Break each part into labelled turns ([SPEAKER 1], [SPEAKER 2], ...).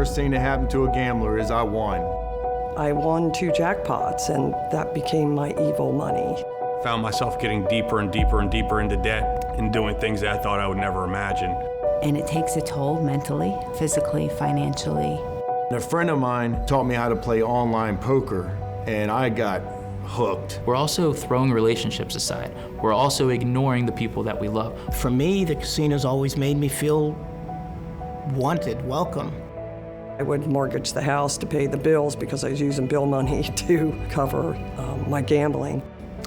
[SPEAKER 1] worst thing to happen to a gambler is I won.
[SPEAKER 2] I won 2 jackpots, and that became my evil money.
[SPEAKER 3] Found myself getting deeper and deeper and deeper into debt and doing things that I thought I would never imagine.
[SPEAKER 4] And it takes a toll mentally, physically, financially.
[SPEAKER 1] A friend of mine taught me how to play online poker, and I got hooked.
[SPEAKER 5] We're also throwing relationships aside. We're also ignoring the people that we love.
[SPEAKER 6] For me, the casinos always made me feel wanted, welcome.
[SPEAKER 2] I would mortgage the house to pay the bills because I was using bill money to cover my gambling.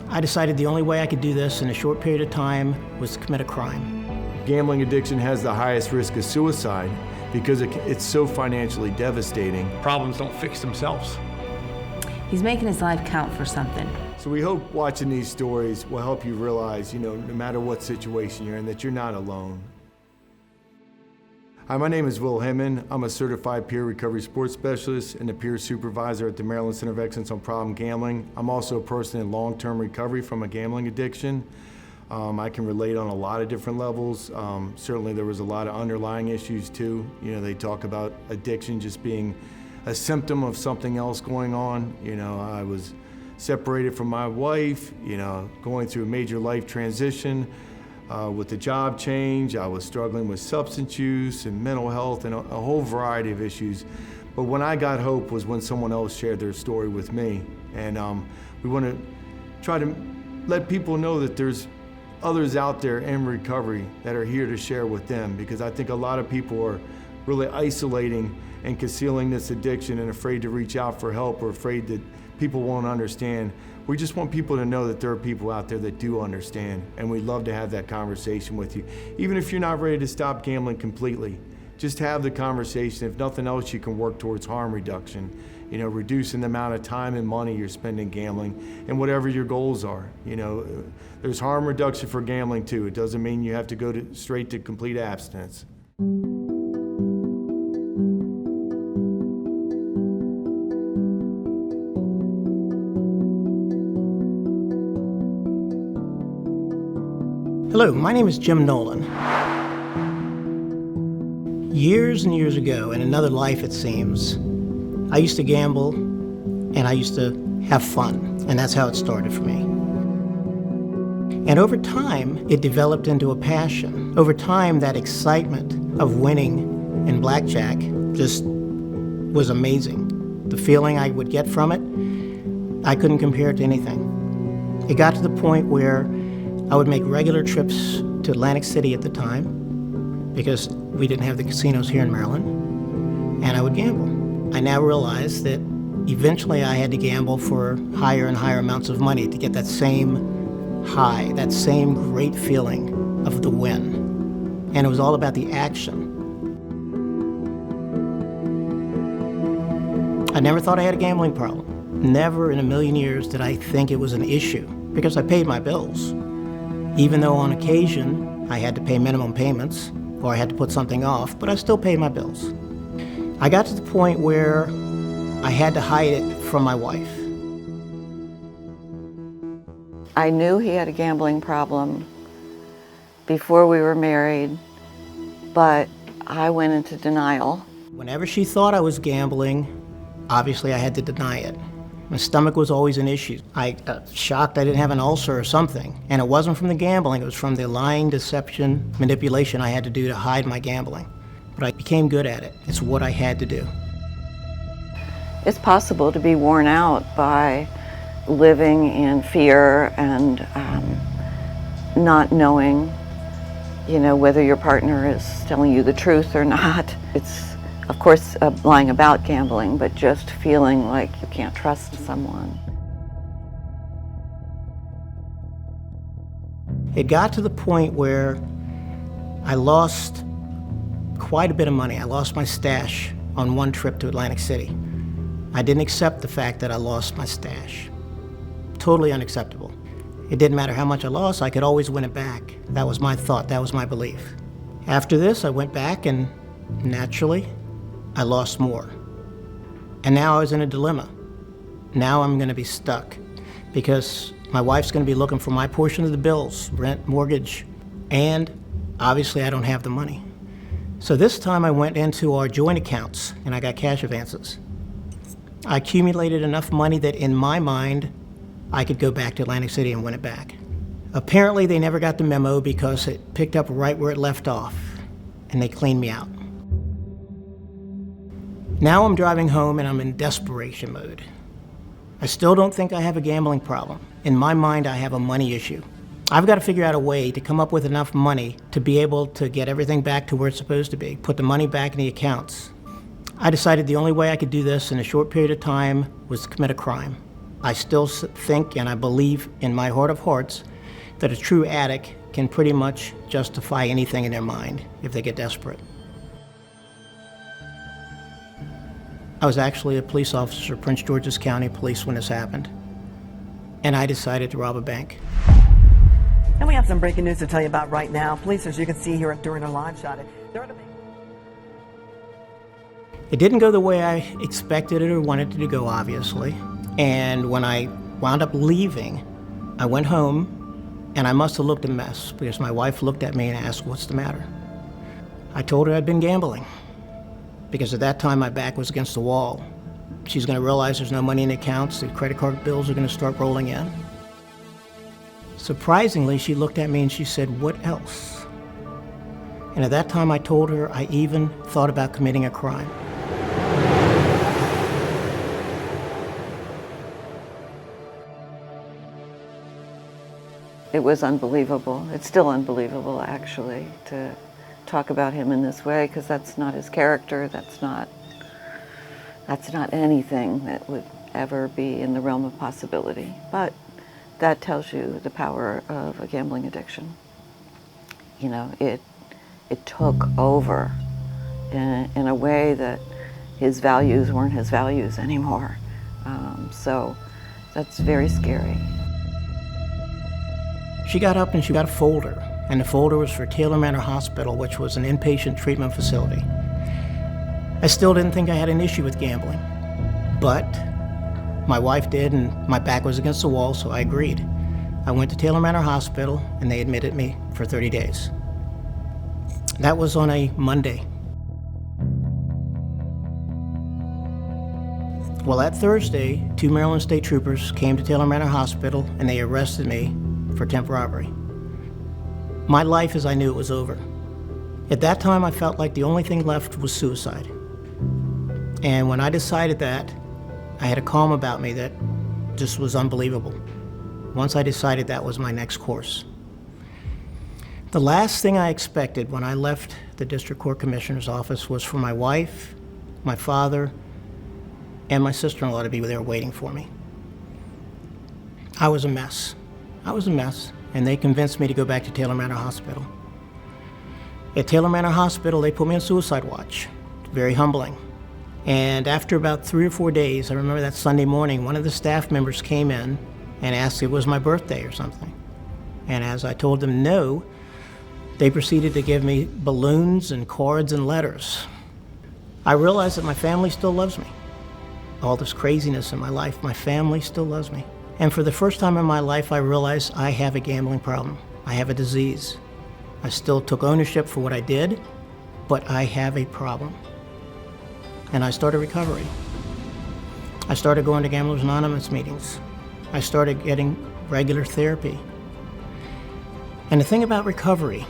[SPEAKER 6] I decided the only way I could do this in a short period of time was to commit a crime.
[SPEAKER 1] Gambling addiction has the highest risk of suicide because it's so financially devastating.
[SPEAKER 3] Problems don't fix themselves.
[SPEAKER 4] He's making his life count for something.
[SPEAKER 1] So we hope watching these stories will help you realize, no matter what situation you're in, that you're not alone. Hi, my name is Will Hemman. I'm a certified peer recovery sports specialist and a peer supervisor at the Maryland Center of Excellence on Problem Gambling. I'm also a person in long-term recovery from a gambling addiction. I can relate on a lot of different levels. Certainly there was a lot of underlying issues too. They talk about addiction just being a symptom of something else going on. I was separated from my wife, going through a major life transition. With the job change, I was struggling with substance use and mental health and a whole variety of issues. But when I got hope was when someone else shared their story with me. And we want to try to let people know that there's others out there in recovery that are here to share with them, because I think a lot of people are really isolating and concealing this addiction and afraid to reach out for help or afraid that people won't understand. We just want people to know that there are people out there that do understand, and we'd love to have that conversation with you. Even if you're not ready to stop gambling completely, just have the conversation. If nothing else, you can work towards harm reduction, reducing the amount of time and money you're spending gambling and whatever your goals are. There's harm reduction for gambling too. It doesn't mean you have to go straight to complete abstinence.
[SPEAKER 6] Hello, my name is Jim Nolan. Years and years ago, in another life it seems, I used to gamble and I used to have fun, and that's how it started for me. And over time, it developed into a passion. Over time, that excitement of winning in blackjack just was amazing. The feeling I would get from it, I couldn't compare it to anything. It got to the point where I would make regular trips to Atlantic City at the time because we didn't have the casinos here in Maryland, and I would gamble. I now realize that eventually I had to gamble for higher and higher amounts of money to get that same high, that same great feeling of the win. And it was all about the action. I never thought I had a gambling problem. Never in a million years did I think it was an issue because I paid my bills. Even though on occasion I had to pay minimum payments or I had to put something off, but I still paid my bills. I got to the point where I had to hide it from my wife.
[SPEAKER 7] I knew he had a gambling problem before we were married, but I went into denial.
[SPEAKER 6] Whenever she thought I was gambling, obviously I had to deny it. My stomach was always an issue. I shocked I didn't have an ulcer or something. And it wasn't from the gambling, it was from the lying, deception, manipulation I had to do to hide my gambling. But I became good at it. It's what I had to do.
[SPEAKER 7] It's possible to be worn out by living in fear and not knowing, whether your partner is telling you the truth or not. It's, of course, lying about gambling, but just feeling like you can't trust someone.
[SPEAKER 6] It got to the point where I lost quite a bit of money. I lost my stash on one trip to Atlantic City. I didn't accept the fact that I lost my stash. Totally unacceptable. It didn't matter how much I lost, I could always win it back. That was my thought, that was my belief. After this, I went back and naturally, I lost more. And now I was in a dilemma. Now I'm gonna be stuck because my wife's gonna be looking for my portion of the bills, rent, mortgage, and obviously I don't have the money. So this time I went into our joint accounts and I got cash advances. I accumulated enough money that in my mind, I could go back to Atlantic City and win it back. Apparently they never got the memo because it picked up right where it left off and they cleaned me out. Now I'm driving home and I'm in desperation mode. I still don't think I have a gambling problem. In my mind, I have a money issue. I've got to figure out a way to come up with enough money to be able to get everything back to where it's supposed to be, put the money back in the accounts. I decided the only way I could do this in a short period of time was to commit a crime. I still think and I believe in my heart of hearts that a true addict can pretty much justify anything in their mind if they get desperate. I was actually a police officer, Prince George's County Police, when this happened, and I decided to rob a bank.
[SPEAKER 8] And we have some breaking news to tell you about right now. Police, as you can see here during a live shot,
[SPEAKER 6] It didn't go the way I expected it or wanted it to go, obviously. And when I wound up leaving, I went home and I must have looked a mess because my wife looked at me and asked, "What's the matter?" I told her I'd been gambling because at that time my back was against the wall. She's going to realize there's no money in the accounts, the credit card bills are going to start rolling in. Surprisingly, she looked at me and she said, "What else?" And at that time I told her I even thought about committing a crime.
[SPEAKER 7] It was unbelievable. It's still unbelievable, actually, to talk about him in this way, because that's not his character. That's not anything that would ever be in the realm of possibility. But that tells you the power of a gambling addiction. You know, it took over in a way that his values weren't his values anymore. So that's very scary.
[SPEAKER 6] She got up and she got a folder, and the folder was for Taylor Manor Hospital, which was an inpatient treatment facility. I still didn't think I had an issue with gambling, but my wife did, and my back was against the wall, so I agreed. I went to Taylor Manor Hospital, and they admitted me for 30 days. That was on a Monday. Well, that Thursday, 2 Maryland State Troopers came to Taylor Manor Hospital, and they arrested me for attempt robbery. My life as I knew it was over. At that time, I felt like the only thing left was suicide. And when I decided that, I had a calm about me that just was unbelievable. Once I decided that was my next course. The last thing I expected when I left the District Court Commissioner's office was for my wife, my father, and my sister-in-law to be there waiting for me. I was a mess. And they convinced me to go back to Taylor Manor Hospital. At Taylor Manor Hospital, they put me on suicide watch. Very humbling. And after about 3 or 4 days, I remember that Sunday morning, one of the staff members came in and asked if it was my birthday or something. And as I told them no, they proceeded to give me balloons and cards and letters. I realized that my family still loves me. All this craziness in my life, my family still loves me. And for the first time in my life, I realized I have a gambling problem. I have a disease. I still took ownership for what I did, but I have a problem. And I started recovery. I started going to Gamblers Anonymous meetings. I started getting regular therapy. And the thing about recovery,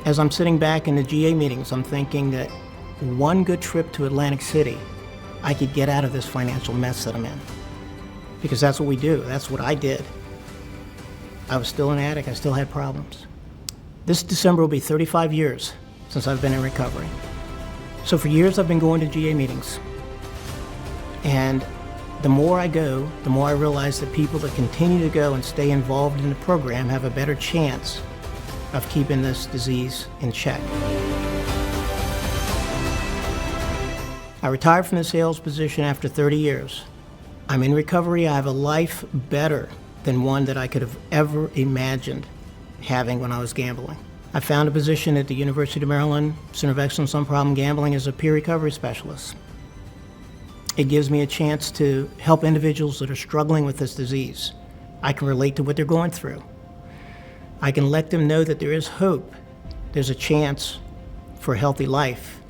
[SPEAKER 6] as I'm sitting back in the GA meetings, I'm thinking that one good trip to Atlantic City, I could get out of this financial mess that I'm in. Because that's what we do. That's what I did. I was still an addict. I still had problems. This December will be 35 years since I've been in recovery. So for years I've been going to GA meetings. And the more I go, the more I realize that people that continue to go and stay involved in the program have a better chance of keeping this disease in check. I retired from the sales position after 30 years. I'm in recovery. I have a life better than one that I could have ever imagined having when I was gambling. I found a position at the University of Maryland Center of Excellence on Problem Gambling as a peer recovery specialist. It gives me a chance to help individuals that are struggling with this disease. I can relate to what they're going through. I can let them know that there is hope. There's a chance for a healthy life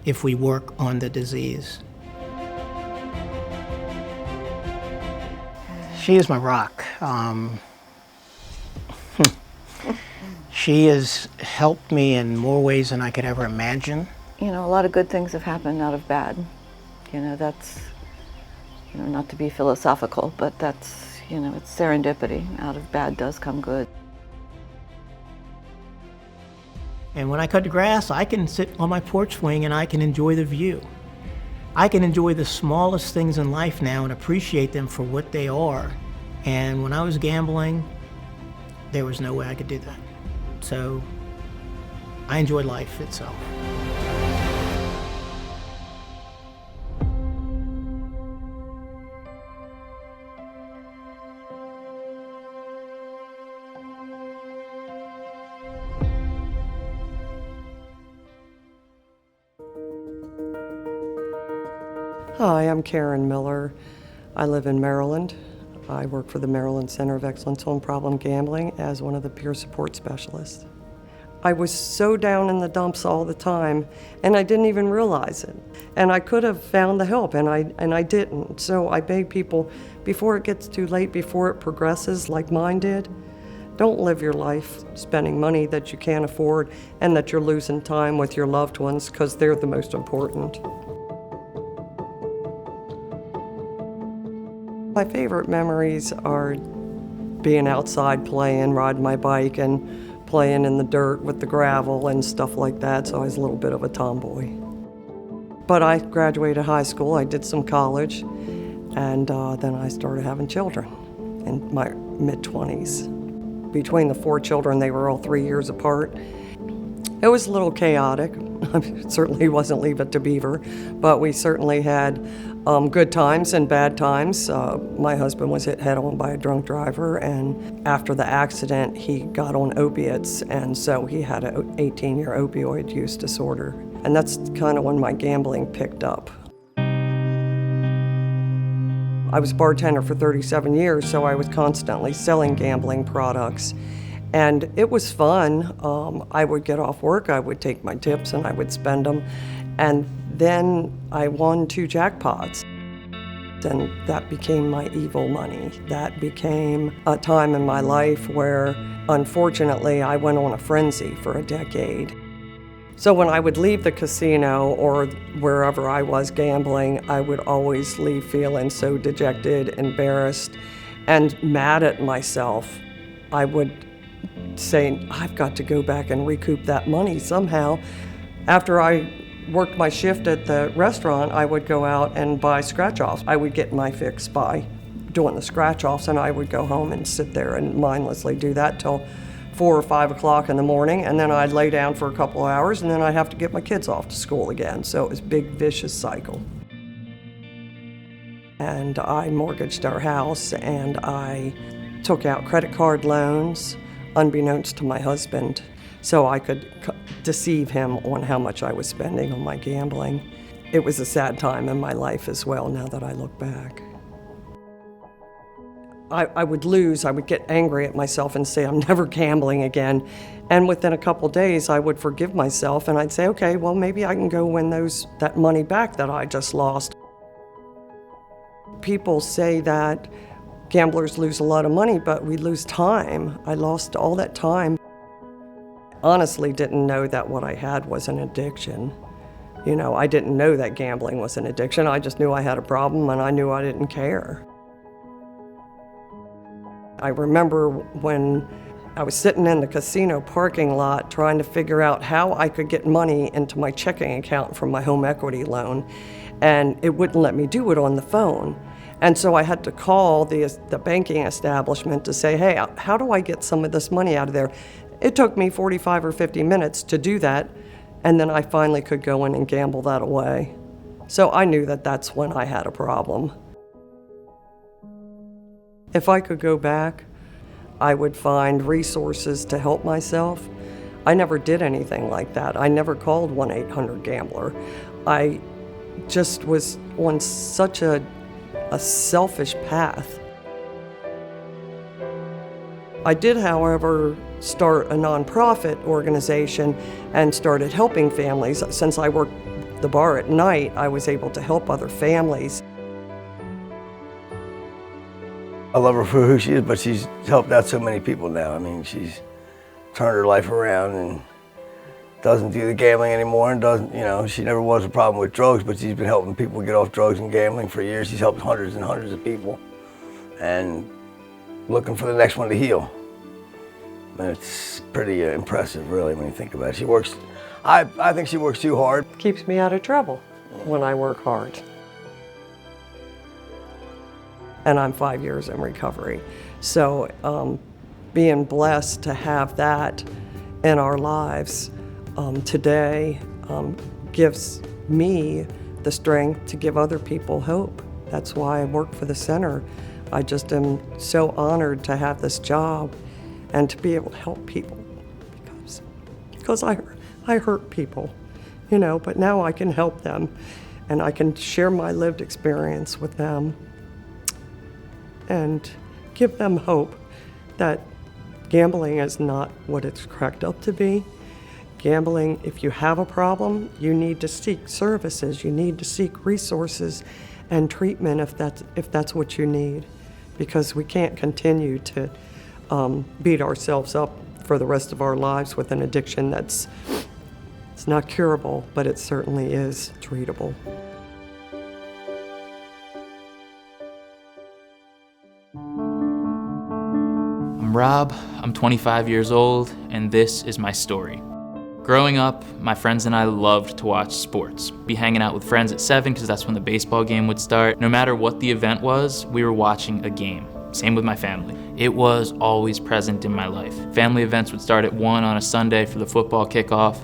[SPEAKER 6] if we work on the disease. She is my rock. She has helped me in more ways than I could ever imagine.
[SPEAKER 7] You know, a lot of good things have happened out of bad. You know, that's, you know, not to be philosophical, but that's, you know, it's serendipity. Out of bad does come good.
[SPEAKER 6] And when I cut the grass, I can sit on my porch swing and I can enjoy the view. I can enjoy the smallest things in life now and appreciate them for what they are. And when I was gambling, there was no way I could do that. So I enjoy life itself.
[SPEAKER 2] Hi, I'm Karen Miller. I live in Maryland. I work for the Maryland Center of Excellence on Problem Gambling as one of the peer support specialists. I was so down in the dumps all the time, and I didn't even realize it. And I could have found the help, and I didn't. So I beg people, before it gets too late, before it progresses like mine did, don't live your life spending money that you can't afford and that you're losing time with your loved ones, because they're the most important. My favorite memories are being outside playing, riding my bike, and playing in the dirt with the gravel and stuff like that, so I was a little bit of a tomboy. But I graduated high school, I did some college, and then I started having children in my mid-20s. Between the 4 children, they were all 3 years apart. It was a little chaotic. I certainly wasn't Leave It to Beaver, but we certainly had good times and bad times. My husband was hit head-on by a drunk driver, and after the accident, he got on opiates, and so he had an 18-year opioid use disorder. And that's kind of when my gambling picked up. I was a bartender for 37 years, so I was constantly selling gambling products. And it was fun. I would get off work, I would take my tips and I would spend them. And then I won 2 jackpots. And that became my evil money. That became a time in my life where, unfortunately, I went on a frenzy for a decade. So when I would leave the casino or wherever I was gambling, I would always leave feeling so dejected, embarrassed, and mad at myself. I would say, I've got to go back and recoup that money somehow. After I worked my shift at the restaurant, I would go out and buy scratch-offs. I would get my fix by doing the scratch-offs, and I would go home and sit there and mindlessly do that till 4 or 5 o'clock in the morning, and then I'd lay down for a couple of hours, and then I'd have to get my kids off to school again. So it was a big, vicious cycle. And I mortgaged our house, and I took out credit card loans, unbeknownst to my husband, so I could deceive him on how much I was spending on my gambling. It was a sad time in my life as well, now that I look back. I would lose, I would get angry at myself and say, I'm never gambling again. And within a couple days, I would forgive myself and I'd say, okay, well, maybe I can go win that money back that I just lost. People say that gamblers lose a lot of money, but we lose time. I lost all that time. Honestly, didn't know that what I had was an addiction. You know, I didn't know that gambling was an addiction. I just knew I had a problem and I knew I didn't care. I remember when I was sitting in the casino parking lot trying to figure out how I could get money into my checking account from my home equity loan, and it wouldn't let me do it on the phone. And so I had to call the banking establishment to say, hey, how do I get some of this money out of there? It took me 45 or 50 minutes to do that, and then I finally could go in and gamble that away. So I knew that that's when I had a problem. If I could go back, I would find resources to help myself. I never did anything like that. I never called 1-800-GAMBLER. I just was on such a selfish path. I did, however, start a nonprofit organization and started helping families. Since I worked the bar at night, I was able to help other families.
[SPEAKER 9] I love her for who she is, but she's helped out so many people now. I mean, she's turned her life around and doesn't do the gambling anymore and doesn't, you know, she never was a problem with drugs, but she's been helping people get off drugs and gambling for years. She's helped hundreds and hundreds of people and looking for the next one to heal. And it's pretty impressive, really, when you think about it. She works, I think she works too hard.
[SPEAKER 2] Keeps me out of trouble when I work hard. And I'm 5 years in recovery. So being blessed to have that in our lives today gives me the strength to give other people hope. That's why I work for the center. I just am so honored to have this job and to be able to help people because I hurt people, you know, but now I can help them and I can share my lived experience with them and give them hope that gambling is not what it's cracked up to be. Gambling, if you have a problem, you need to seek services, you need to seek resources and treatment if that's what you need, because we can't continue to beat ourselves up for the rest of our lives with an addiction it's not curable, but it certainly is treatable.
[SPEAKER 5] I'm Rob, I'm 25 years old, and this is my story. Growing up, my friends and I loved to watch sports. Be hanging out with friends at 7 because that's when the baseball game would start. No matter what the event was, we were watching a game. Same with my family. It was always present in my life. Family events would start at 1 on a Sunday for the football kickoff.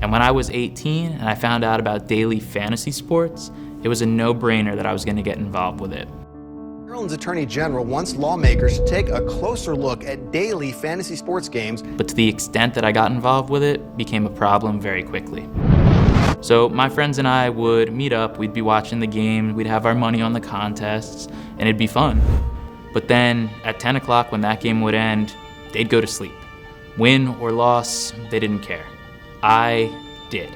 [SPEAKER 5] And when I was 18 and I found out about daily fantasy sports, it was a no-brainer that I was going to get involved with it.
[SPEAKER 10] Maryland's Attorney General wants lawmakers to take a closer look at daily fantasy sports games.
[SPEAKER 5] But to the extent that I got involved with it became a problem very quickly. So my friends and I would meet up, we'd be watching the game, we'd have our money on the contests, and it'd be fun. But then at 10 o'clock when that game would end, they'd go to sleep. Win or loss, they didn't care. I did.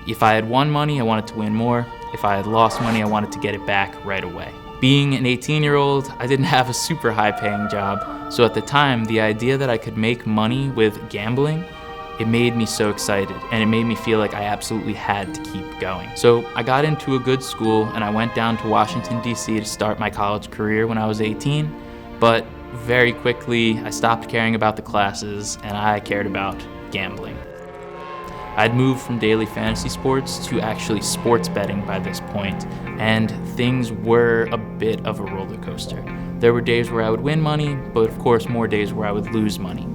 [SPEAKER 5] If I had won money, I wanted to win more. If I had lost money, I wanted to get it back right away. Being an 18-year-old, I didn't have a super high-paying job, so at the time, the idea that I could make money with gambling, it made me so excited, and it made me feel like I absolutely had to keep going. So I got into a good school, and I went down to Washington, D.C. to start my college career when I was 18, but very quickly, I stopped caring about the classes, and I cared about gambling. I'd moved from daily fantasy sports to actually sports betting by this point, and things were a bit of a roller coaster. There were days where I would win money, but of course more days where I would lose money.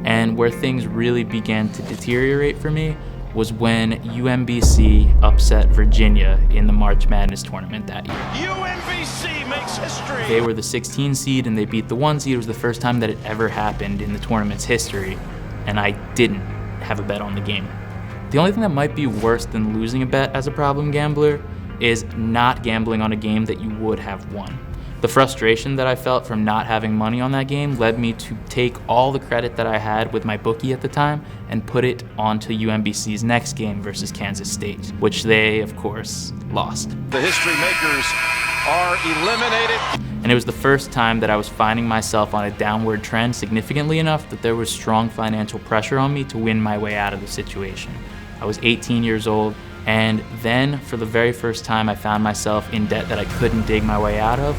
[SPEAKER 5] And where things really began to deteriorate for me was when UMBC upset Virginia in the March Madness tournament that year.
[SPEAKER 11] UMBC makes history!
[SPEAKER 5] They were the 16 seed and they beat the 1 seed. It was the first time that it ever happened in the tournament's history, and I didn't have a bet on the game. The only thing that might be worse than losing a bet as a problem gambler is not gambling on a game that you would have won. The frustration that I felt from not having money on that game led me to take all the credit that I had with my bookie at the time and put it onto UMBC's next game versus Kansas State, which they, of course, lost.
[SPEAKER 11] The history makers are eliminated.
[SPEAKER 5] And it was the first time that I was finding myself on a downward trend significantly enough that there was strong financial pressure on me to win my way out of the situation. I was 18 years old, and then for the very first time I found myself in debt that I couldn't dig my way out of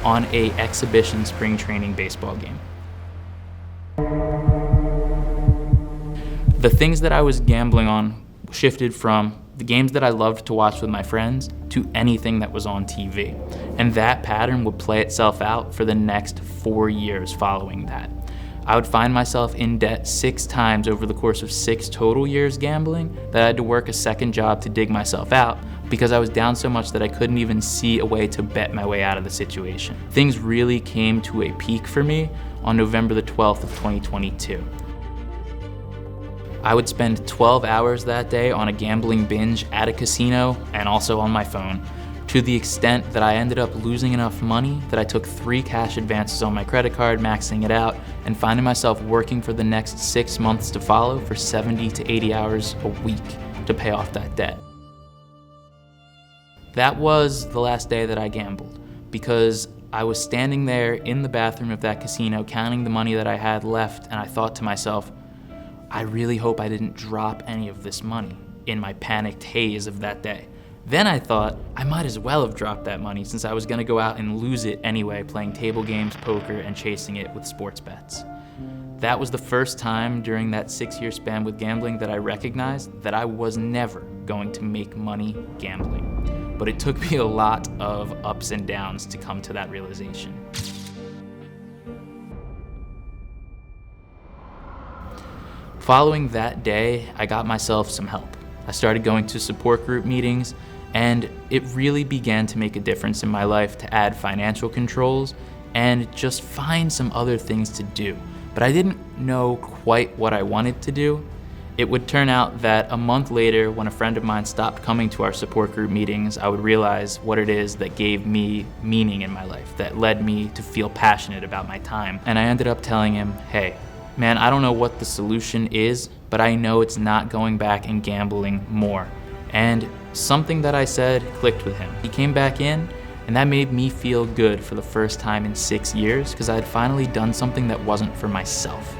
[SPEAKER 5] on a exhibition spring training baseball game. The things that I was gambling on shifted from the games that I loved to watch with my friends to anything that was on TV. And that pattern would play itself out for the next 4 years following that. I would find myself in debt 6 times over the course of 6 total years gambling that I had to work a second job to dig myself out because I was down so much that I couldn't even see a way to bet my way out of the situation. Things really came to a peak for me on November the 12th of 2022. I would spend 12 hours that day on a gambling binge at a casino and also on my phone, to the extent that I ended up losing enough money that I took 3 cash advances on my credit card, maxing it out, and finding myself working for the next 6 months to follow for 70 to 80 hours a week to pay off that debt. That was the last day that I gambled, because I was standing there in the bathroom of that casino counting the money that I had left, and I thought to myself, I really hope I didn't drop any of this money in my panicked haze of that day. Then I thought, I might as well have dropped that money since I was gonna go out and lose it anyway, playing table games, poker, and chasing it with sports bets. That was the first time during that 6-year span with gambling that I recognized that I was never going to make money gambling. But it took me a lot of ups and downs to come to that realization. Following that day, I got myself some help. I started going to support group meetings, and it really began to make a difference in my life to add financial controls and just find some other things to do. But I didn't know quite what I wanted to do. It would turn out that a month later, when a friend of mine stopped coming to our support group meetings, I would realize what it is that gave me meaning in my life, that led me to feel passionate about my time. And I ended up telling him, hey, man, I don't know what the solution is, but I know it's not going back and gambling more. And something that I said clicked with him. He came back in, and that made me feel good for the first time in 6 years, because I had finally done something that wasn't for myself,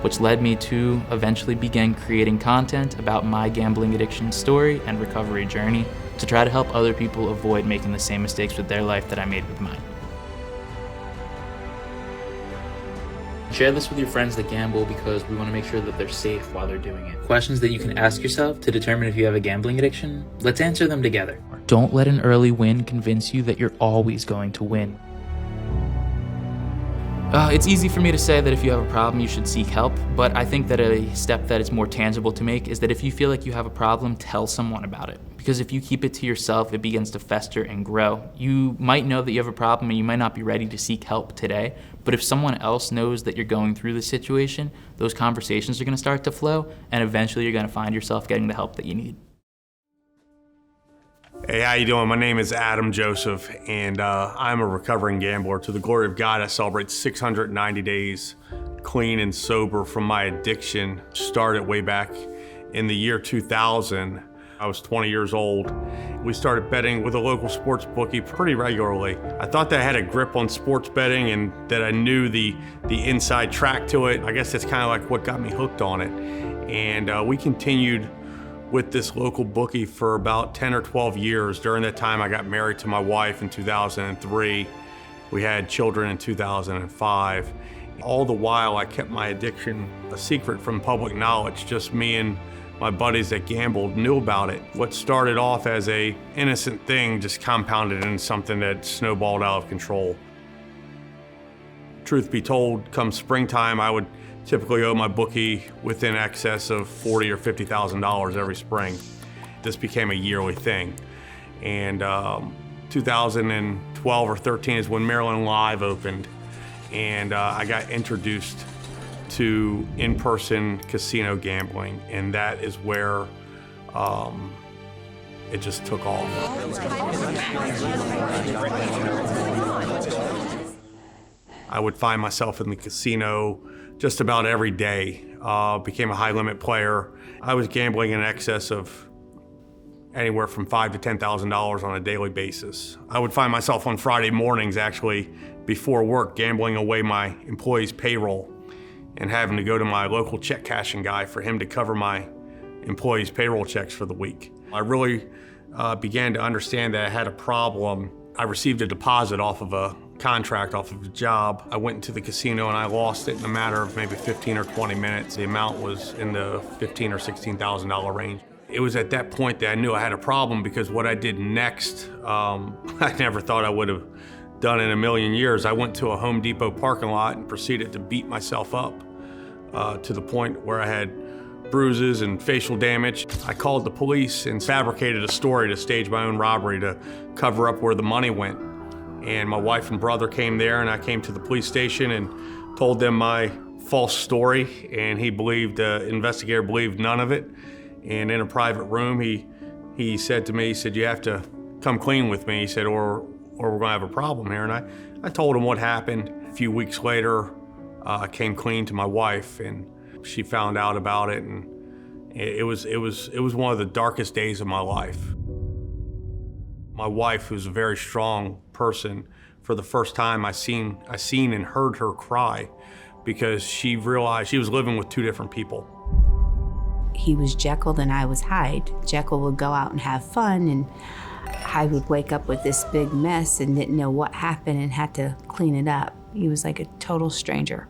[SPEAKER 5] which led me to eventually begin creating content about my gambling addiction story and recovery journey to try to help other people avoid making the same mistakes with their life that I made with mine. Share this with your friends that gamble because we want to make sure that they're safe while they're doing it. Questions that you can ask yourself to determine if you have a gambling addiction? Let's answer them together. Don't let an early win convince you that you're always going to win. It's easy for me to say that if you have a problem, you should seek help, but I think that a step that is more tangible to make is that if you feel like you have a problem, tell someone about it. Because if you keep it to yourself, it begins to fester and grow. You might know that you have a problem and you might not be ready to seek help today, but if someone else knows that you're going through the situation, those conversations are gonna start to flow, and eventually you're gonna find yourself getting the help that you need.
[SPEAKER 3] Hey, how you doing? My name is Adam Joseph, and I'm a recovering gambler. To the glory of God, I celebrate 690 days clean and sober from my addiction. Started way back in the year 2000. I was 20 years old. We started betting with a local sports bookie pretty regularly. I thought that I had a grip on sports betting and that I knew the inside track to it. I guess that's kind of like what got me hooked on it. And we continued with this local bookie for about 10 or 12 years. During that time, I got married to my wife in 2003. We had children in 2005. All the while, I kept my addiction a secret from public knowledge. Just me and my buddies that gambled knew about it. What started off as a innocent thing just compounded into something that snowballed out of control. Truth be told, come springtime, I would typically owe my bookie within excess of $40,000 or $50,000 every spring. This became a yearly thing. And 2012 or 13 is when Maryland Live opened, and I got introduced to in-person casino gambling, and that is where it just took off. I would find myself in the casino just about every day. Became a high-limit player. I was gambling in excess of anywhere from $5,000 to $10,000 on a daily basis. I would find myself on Friday mornings, actually, before work, gambling away my employees' payroll and having to go to my local check cashing guy for him to cover my employees' payroll checks for the week. I really began to understand that I had a problem. I received a deposit off of a contract, off of a job. I went into the casino and I lost it in a matter of maybe 15 or 20 minutes. The amount was in the $15,000 or $16,000 range. It was at that point that I knew I had a problem, because what I did next, I never thought I would have done in a million years. I went to a Home Depot parking lot and proceeded to beat myself up to the point where I had bruises and facial damage. I called the police and fabricated a story to stage my own robbery to cover up where the money went. And my wife and brother came there, and I came to the police station and told them my false story, and the investigator believed none of it. And in a private room, he said to me, he said, "You have to come clean with me. He said, or we're gonna have a problem here. And I told him what happened. A few weeks later, I came clean to my wife, and she found out about it, and it was one of the darkest days of my life. My wife, who's a very strong person, for the first time I seen and heard her cry because she realized she was living with two different people.
[SPEAKER 4] He was Jekyll and I was Hyde. Jekyll would go out and have fun, and Hyde would wake up with this big mess and didn't know what happened and had to clean it up. He was like a total stranger.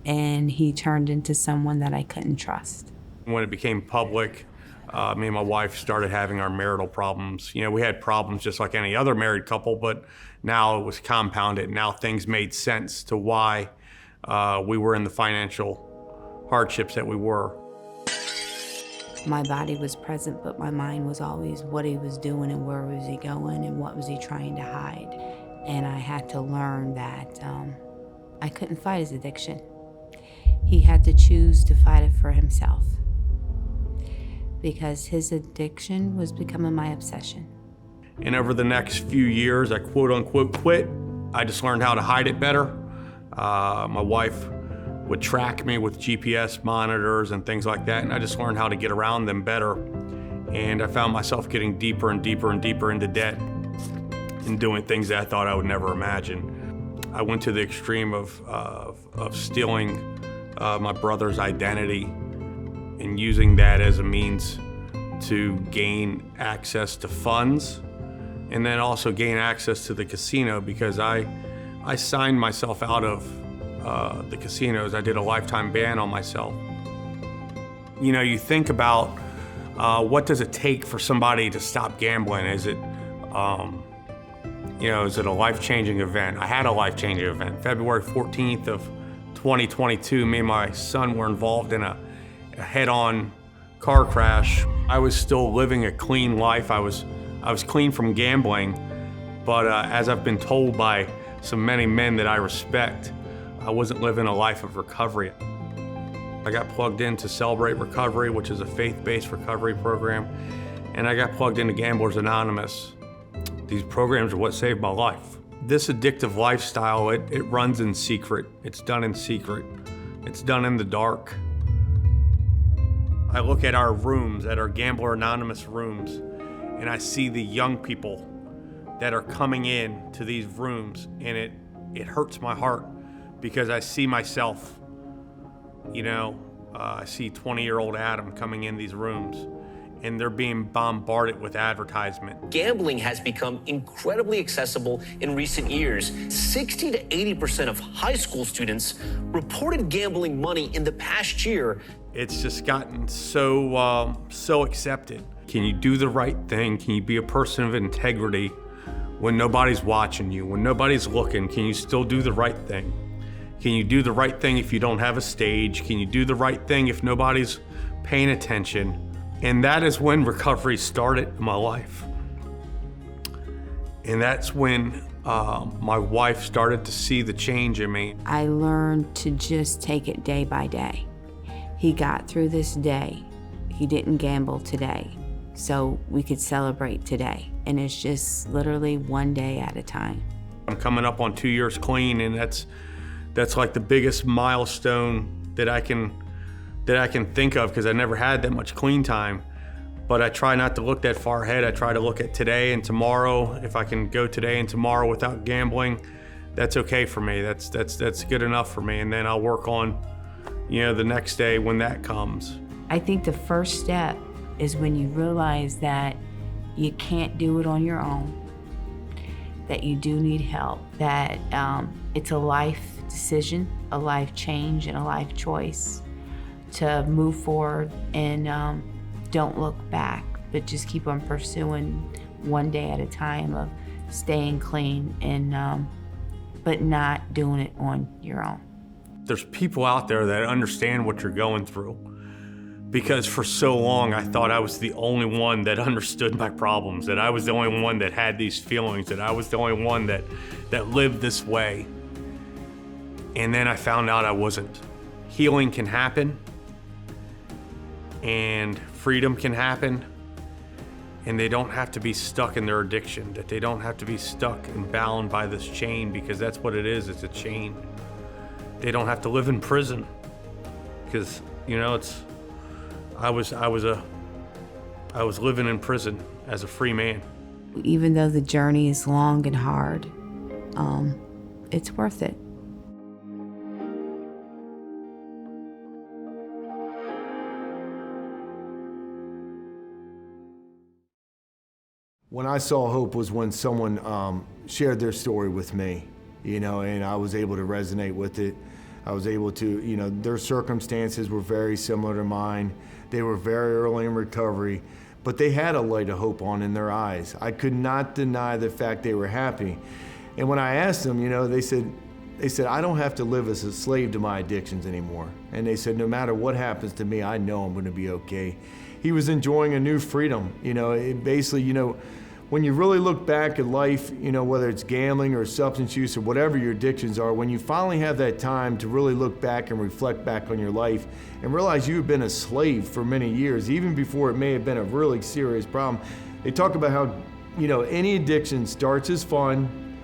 [SPEAKER 4] And he turned into someone that I couldn't trust.
[SPEAKER 3] When it became public, me and my wife started having our marital problems. You know, we had problems just like any other married couple, but now it was compounded. Now things made sense to why we were in the financial hardships that we were.
[SPEAKER 4] My body was present, but my mind was always what he was doing and where was he going and what was he trying to hide. And I had to learn that I couldn't fight his addiction. He had to choose to fight it for himself, because his addiction was becoming my obsession.
[SPEAKER 3] And over the next few years, I quote unquote quit. I just learned how to hide it better. My wife would track me with GPS monitors and things like that, and I just learned how to get around them better. And I found myself getting deeper and deeper and deeper into debt and doing things that I thought I would never imagine. I went to the extreme of stealing my brother's identity and using that as a means to gain access to funds, and then also gain access to the casino, because I signed myself out of the casinos. I did a lifetime ban on myself. You know, you think about what does it take for somebody to stop gambling? Is it, is it a life-changing event? I had a life-changing event. February 14th of 2022, me and my son were involved in a head-on car crash. I was still living a clean life. I was clean from gambling, but as I've been told by so many men that I respect, I wasn't living a life of recovery. I got plugged into Celebrate Recovery, which is a faith-based recovery program, and I got plugged into Gamblers Anonymous. These programs are what saved my life. This addictive lifestyle, it runs in secret. It's done in secret. It's done in the dark. I look at our rooms, at our Gambler Anonymous rooms, and I see the young people that are coming in to these rooms, and it hurts my heart because I see myself. I see 20-year-old Adam coming in these rooms, and they're being bombarded with advertisement.
[SPEAKER 12] Gambling has become incredibly accessible in recent years. 60 to 80% of high school students reported gambling money in the past year.
[SPEAKER 3] It's just gotten so accepted. Can you do the right thing? Can you be a person of integrity when nobody's watching you, when nobody's looking? Can you still do the right thing? Can you do the right thing if you don't have a stage? Can you do the right thing if nobody's paying attention? And that is when recovery started in my life. And that's when my wife started to see the change in me.
[SPEAKER 4] I learned to just take it day by day. He got through this day. He didn't gamble today, so we could celebrate today. And it's just literally one day at a time.
[SPEAKER 3] I'm coming up on 2 years clean, and that's like the biggest milestone that I can think of, because I never had that much clean time. But I try not to look that far ahead. I try to look at today and tomorrow. If I can go today and tomorrow without gambling, that's okay for me. That's good enough for me. And then I'll work on, the next day when that comes.
[SPEAKER 4] I think the first step is when you realize that you can't do it on your own, that you do need help, that it's a life decision, a life change, and a life choice to move forward and don't look back, but just keep on pursuing one day at a time of staying clean and but not doing it on your own.
[SPEAKER 3] There's people out there that understand what you're going through, because for so long I thought I was the only one that understood my problems, that I was the only one that had these feelings, that I was the only one that lived this way. And then I found out I wasn't. Healing can happen, and freedom can happen, and they don't have to be stuck in their addiction, that they don't have to be stuck and bound by this chain, because that's what it is, it's a chain. They don't have to live in prison, because, you know, I was living in prison as a free man.
[SPEAKER 4] Even though the journey is long and hard, it's worth it.
[SPEAKER 1] When I saw hope was when someone shared their story with me, you know, and I was able to resonate with it. I was able to, you know, their circumstances were very similar to mine. They were very early in recovery, but they had a light of hope on in their eyes. I could not deny the fact they were happy. And when I asked them, you know, they said, I don't have to live as a slave to my addictions anymore. And they said, no matter what happens to me, I know I'm going to be okay. He was enjoying a new freedom. You know, it basically, you know, when you really look back at life, you know, whether it's gambling or substance use or whatever your addictions are, when you finally have that time to really look back and reflect back on your life and realize you've been a slave for many years, even before it may have been a really serious problem. They talk about how, you know, any addiction starts as fun,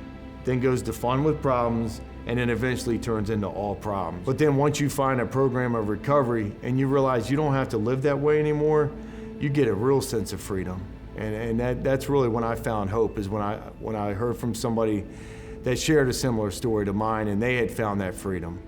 [SPEAKER 1] then goes to fun with problems, and then eventually turns into all problems. But then once you find a program of recovery and you realize you don't have to live that way anymore, you get a real sense of freedom. And that's really when I found hope, is when I heard from somebody that shared a similar story to mine and they had found that freedom.